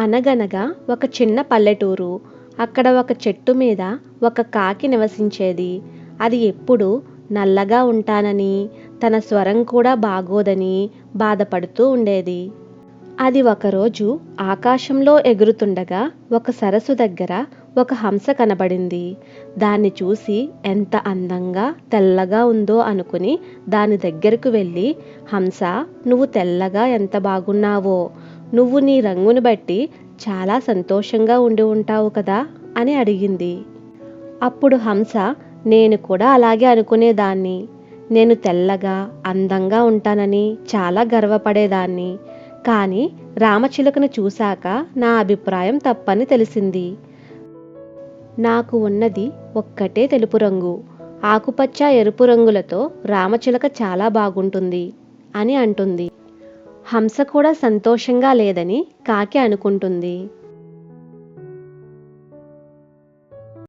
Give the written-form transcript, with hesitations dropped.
అనగనగా ఒక చిన్న పల్లెటూరు. అక్కడ ఒక చెట్టు మీద ఒక కాకి నివసించేది. అది ఎప్పుడూ నల్లగా ఉంటానని, తన స్వరం కూడా బాగోదని బాధపడుతూ ఉండేది. అది ఒకరోజు ఆకాశంలో ఎగురుతుండగా ఒక సరస్సు దగ్గర ఒక హంస కనబడింది. దాన్ని చూసి ఎంత అందంగా, తెల్లగా ఉందో అనుకుని దాని దగ్గరకు వెళ్ళి, హంసా, నువ్వు తెల్లగా ఎంత బాగున్నావో! నువ్వు నీ రంగుని బట్టి చాలా సంతోషంగా ఉండి ఉంటావు కదా అని అడిగింది. అప్పుడు హంస, నేను కూడా అలాగే అనుకునేదాన్ని. నేను తెల్లగా, అందంగా ఉంటానని చాలా గర్వపడేదాన్ని. కానీ రామచిలుకను చూశాక నా అభిప్రాయం తప్పని తెలిసింది. నాకు ఉన్నది ఒక్కటే తెలుపు రంగు. ఆకుపచ్చ, ఎరుపు రంగులతో రామచిలుక చాలా బాగుంటుంది అని అంటుంది. హంస కూడా సంతోషంగా లేదని కాకి అనుకుంటుంది.